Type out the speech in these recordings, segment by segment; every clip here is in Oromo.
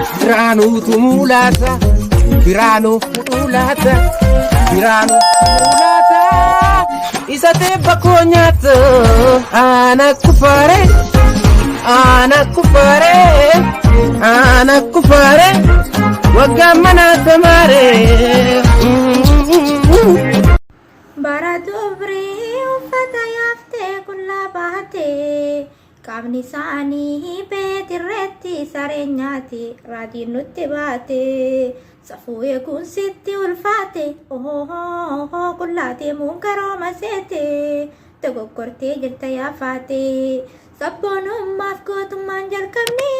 Biraanuu tumulaata biraanuu mudulaata biraanuu mudulaata isa teebba koo nyaata ana kufaare waggaa mana tamaare. Bara dubrii uffata yaaftee qullaa baatee qaamni isaanii beetirreetti sareen nyaate raadiin nutti baate safuu eeguun sitti ulfaate ohoo qullaatee muun karooma seete dogoggortee jirta yaafaate sabboonummaaf gootummaan jalqabni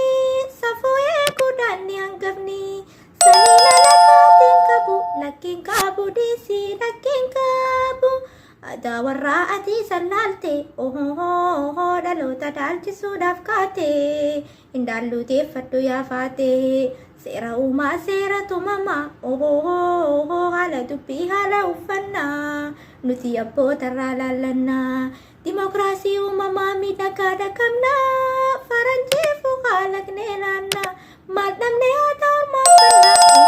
safuu eeguudhaan ni hangafni sanii lakkiin qabu dhiisii lakkiin qabu aadaa warraa ati sallaalte ohoo dhaloota dhaalchisuudhaaf kaate hindaalluuteeffadhu yaafaate seera uumaa seera tumamaa ohoo haala dubbii haala uffannaa nuti abbootarraa laallannaa dimokiraasii uumamaa miidhagaa dhaqabnaa faranjiifu haalaqnee laannaa maal dhabnee haa ta'u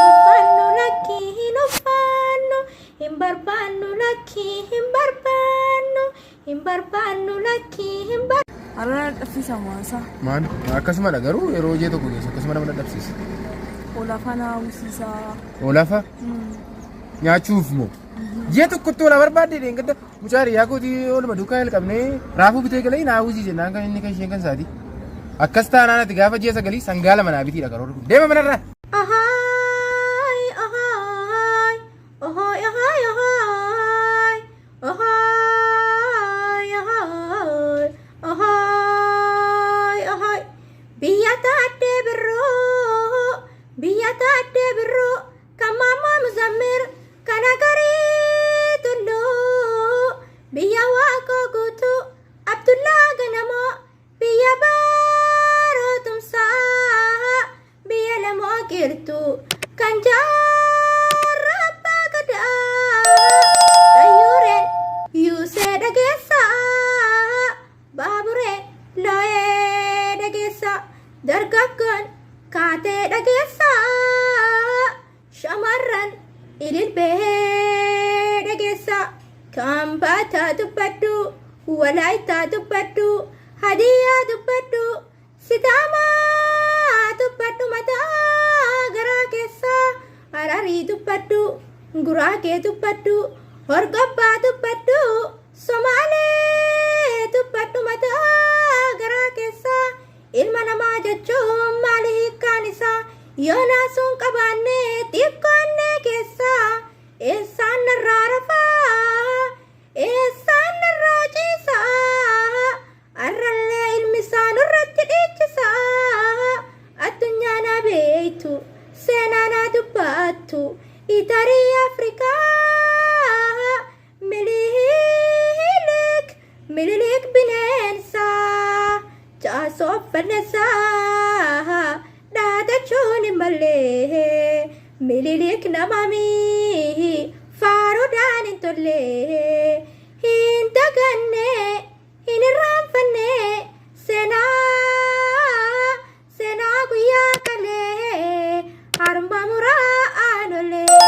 uffannu lakkii hin uffannu hin barbaannu lakkii hin barbaannu lakkii hin barbaannu. Har'a dhabsiisa maasa. Maal? Akkasumadha garuu yeroo hojii tokko keessa akkasuma nama dhabsiisa. Olaafaa na hawwisiisa. Olaafaa? Nyaachuuf moo? Ji'a tokkotti olaa barbaadde deengada mucaa riyaa kootii ooluma duukaa jalqabnee raafuu bitee galee na hawwisiise jennaan kan inni kan isheen kan isaati. Akkas taanaan ati gaafa ji'a sagalii sangaa lama naa bitiidha karoora kun. Deema manarraa. Biyya taatee birroo kan maamaa Muzammir kan agarii tulluu biyya waaqoo guutuu Abdullaa Ganamoo biyya baarootumsaa biyya lamoo qirtuu kan jaarraa abbaa gadaa xayyuureen yuusee dhageessaa baabureen looyee dhageessaa dargaggoon kaatee dhageessaa shamarran ililbee dhageessaa kambaataa dubbadhu walaayitaa dubbadhu hadiyyaa dubbadhu sidaamaa dubbadhu mataa garaa keessaa hararii dubbadhu guraagee dubbadhu horgobbaa dubbadhu somaalee dubbadhu mataa garaa keessaa ilma namaa jechuun maali hiikkaan isaa yoo naasuun qabaanne xiqqoonnee keessaa eessaan narraa rafaa eessaan narraa ciisaa arrallee ilmi isaa nurratti dhiichisaa addunyaa na beeytu seenaa na dubbattu itarii afrikaa mililik bineensaa jaasoof fannesaa dhaatachuun hin mallee mililik namamii faaruudhaan hin tollee hin daganne hin irraanfanne seenaa guyyaa kalee harma muraa aanolee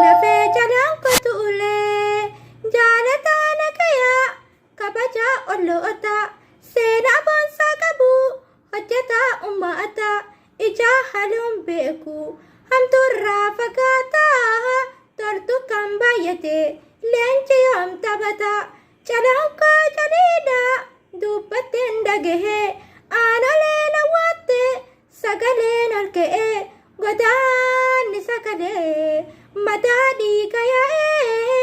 lafee jalaan kotuulee jaalataa nagayaa kabajaa olloota seenaa boonsaa qabu hojjetaa ummata ijaa haluun beeku hamtuurraa fagaataa toltu kan baay'ate leenci yoom taphata calaan koo caliidha dubbatteen dhagahee aanoleen hawwatte sagaleen ol ka'ee godaanni sagalee mataa dhiiga yaa'ee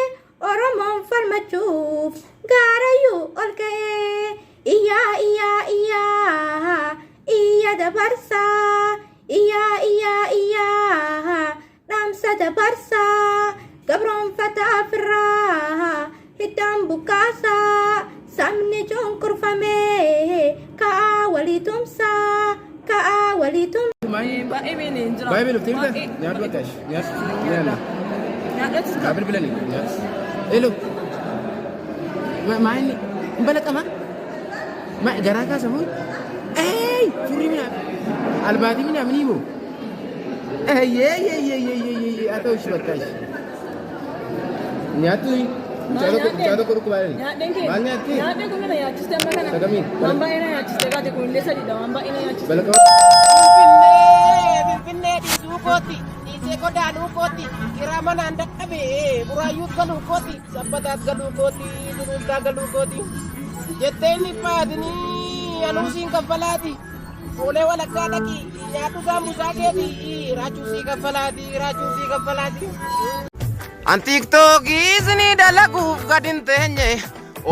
oromoon falmachuuf gaarayyuu ol ka'ee iyyaa dabarsaa iyyaa dhaamsa dabarsaa gabroonfataa firraa hiddaan bukaasaa sabni cunqurfamee ka'aa walii tumsaa ka'aa walii tumsaa. Baay'ee beeleen jira. Baay'ee beelofte billee nyaadhu akkaash nyaadhu. Nyaadhatu. Haa bilbilanii nyaadhu. Elo maa inni hin balaqama maa garaa kaasamuun Furi mina. Albati mina minimu. Ye. Atau shibakash. Nyatu. Jado ko kubarin. Mal nyati. Nyaadhee kun na yaachiste amma kana. Sagamiin. Waan baay'ee na yaachiste gaate kun illee sadiidha waan baay'ee na yaachiste. Balaka. Finfinnee dhiisuu kooti. Dhiisee godaanuu kooti. Kiraa manaan dadhabee buraayyuut galuu kooti. Sabbataat galuu kooti. Duruuntaa galuu kooti. Jettee inni baatanii anuusiin kaffalaati. Fuulee walakkaa dhaqi. Nyaatu saamusaa keeti. Raachuusii kaffalaati. An tiktokii isinii dalaguuf gad hin teenye.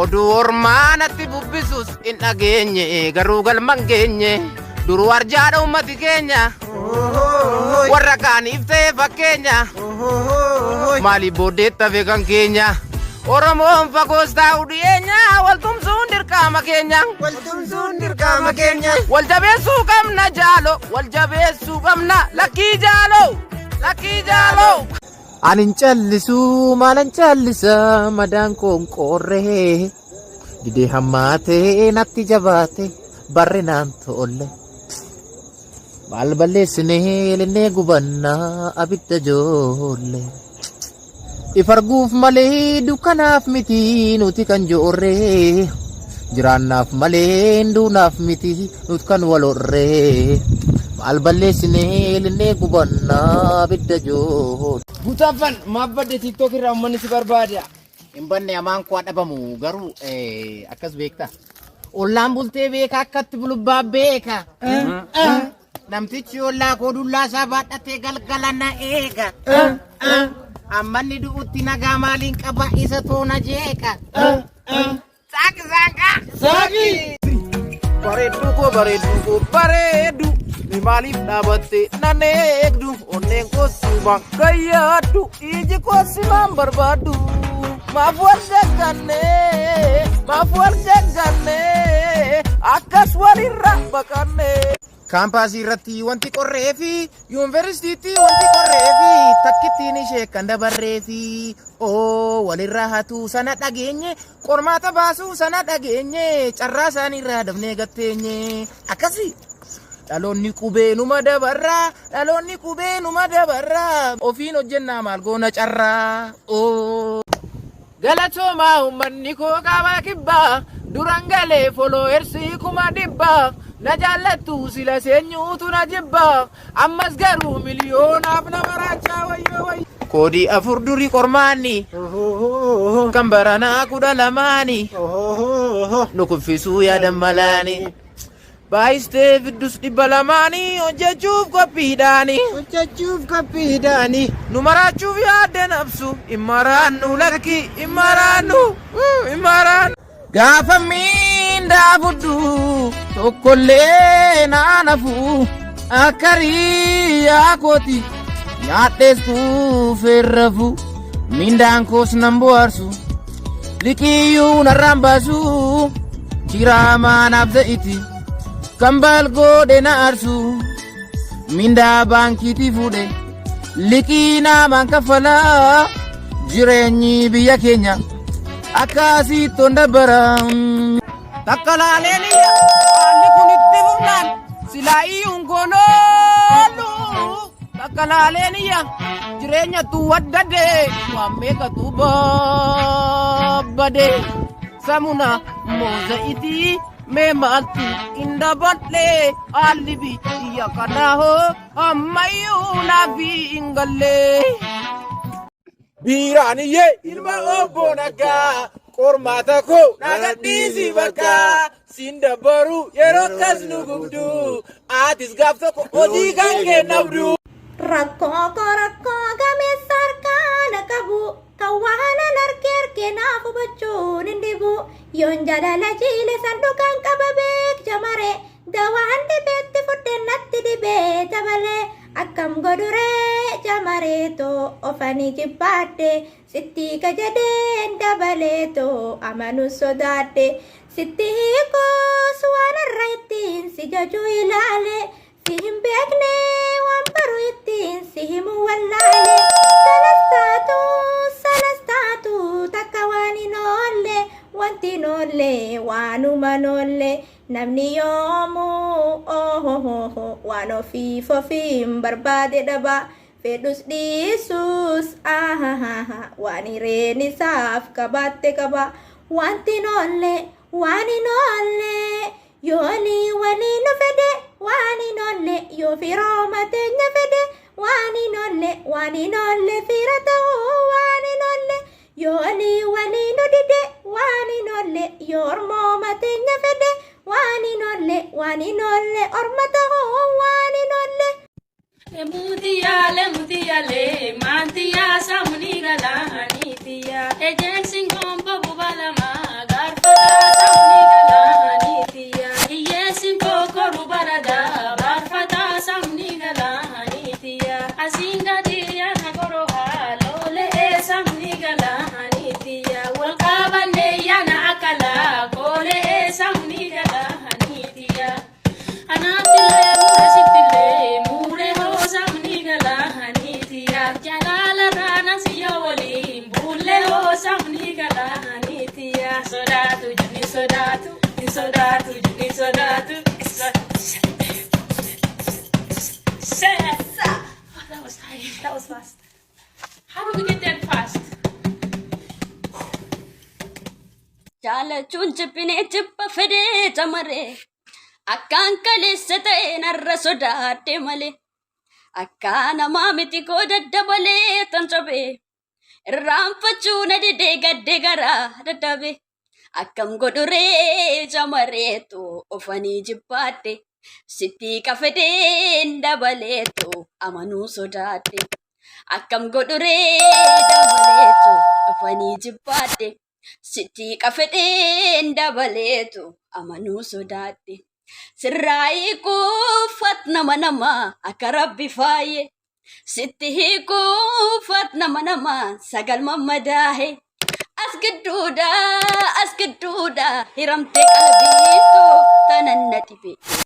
Oduu ormaa natti bubbisus hin dhageenye. Garuu galman geenye. Duruu arjaadha ummati keenya. Warra kaaniif ta'e fakkeenya. Maaliif booddeetta beekan keenya. Oromoon fagoos taa'u dhiyeenya. Waltumsuun dirqama keenya. Wal jabeessuu qabna jaalo. Wal jabeessuu qabna lakkii jaalo. Anin callisu maalan callisa madaan koon qorree. Didee hammaatee natti jabaate barre naan tolle. Maal balleessinee linnee gubannaa abidda joolle. Ifarguuf malee dukkanaaf miti nuti kan joorree. Jiraannaaf malee duunaaf miti nuti kan walorree. Maal balleessinee linnee gubannaa abidda joolle. Butaafan maaf badde TikTok irraa uummanni si barbaada. Hin banne amaan koo dhabamu garuu akkas beekta. Ollaan bultee beeka akkatti bulubbaa beeka. Namtichi ollaa koo dullaa isaa baadhatee galgala na eega. Ammanni du'utti nagaa maaliin qaba isa toona jeeqa. Saaqi. Bareedu. Ni maaliif dhaabatte nan eegdu. Onneen koo simaan gayyaaddu. Iji koo simaan barbaaddu. Maaf wal gaggannee. Akkas walirra baqannee. Kaampaasii irratti wanti qorreefi yuunivarsiitii wanti qorreefi takkittiin ishee kan dabarreefi walirraa hatuu sana dhageenye qormaata baasuu sana dhageenye carraa isaaniirraa dafnee gatteenye akkasii. Dhaloonni qubee numa dabarraa ofiin hojjennaa maal goona carraa. Galatoomaa uummanni koo qaba kibbaa duraan galee folooyersii kuma dhibbaa. Na jaallattu sila seenyuutu na jibba ammas garuu miliyoonaaf na baraachaa wayyo. Koodii 4 durii qormaanni kan baranaa 12 nu kuffisuu yaadan malaani. Baay'istee fiddus 200 hojjechuuf qophiidhaani. Nu maraachuuf yaadde nafsu immaraannu lakki immaraannu. Gaafa miindaa fudhu tokkollee naanafu akkarii yaakooti nyaadheestuu ferrafu miindaan koos nan bohaarsu liqiyyuu narraan baasu jiraamaanaaf za'iti kan balgoodhe na aarsu miindaa baankiitii fuudhe liqii naamaan kaffalaa jireenyi biyya keenya. Akasi tonda barang takalalelia ani kunitti bulan silai ungololu takalalelia jirenya tu wadade wameka tu babade samuna mozaiti memaltu indabatle alibi yakanaho amayuna bi ingale. Biraniye ilma obbo nagaa qormaata koo nagadhiisi bakka sinda baru yeroo kas nu gubdu atis gaaf tokko hojii kan kennabdu. Rakkoo gameessa harkaana qabu kan waanan harkee naaf hubachuun hin dhibu yoon jaalala jiile sanduuqaan qaba beek jamare dawaan dhibeetti fudhee natti dhibee dabalee. Akkam goduree jamareetoo ofanii jibbaadde sitti gajadeen dabaleetoo amanuu sodaadde sitti hiikoos waan irra ittiin si jajuu ilaale si hin beekne waan baruu ittiin si himu wallaale salastaatu takka waan hin oolle wanti hin oolle waanuma hin oolle namni yoomuu waan ofiin barbaade dhaba fedhus dhiisus waan hireen isaaf qabaatte qaba wanti noolle yoolii waliin nu fedhe waan noolle yoo firooma teenya fedhe waan noolle fira ta'uu waan noolle yoolii waliin nu dide waan noolle yoo ormooma teenya fedhe waan noolle orma ta'uu waan noolle. Mutiyale, mantiya samuni galani tiya. Ejensin kompo bubalama, garfata samuni galani tiya. Iyesin koko rubarada, garfata samuni galani tiya. Asinga tiya nagoroha, lole samuni galani tiya. Walkabane yana akala, kole samuni galani tiya. Anatile murasitile, mure ho samuni galani tiya. Jalala rana siya wali, bulle ho samuni galani tiya. Sodatu, juni sodatu, sodatu, juni sodatu. That was tight. That was fast. How do we get that fast? Jaalachuun jibbinee jibba fedhee jamare akkaan kaleessa ta'e narra sodaadhe malee akka namaa miti koo daddabalee tan cabe irraanfachuu na didee gaddee garaa dadhabe akkam godhuree jamareetu ofanii jibbaadhe sitti qafedeen dabaleetu amanuu sodaadhe akkam godhuree dabaleetu ofanii jibbaadhe. Sitti qafedeen dabaleetu amanuu sodaadhe sirraa hiikuufat nama akka rabbi faaye sitti hiikuufat nama sagal mammadaahe as gidduudha hiramtee qalbiitu tanan na dhibe.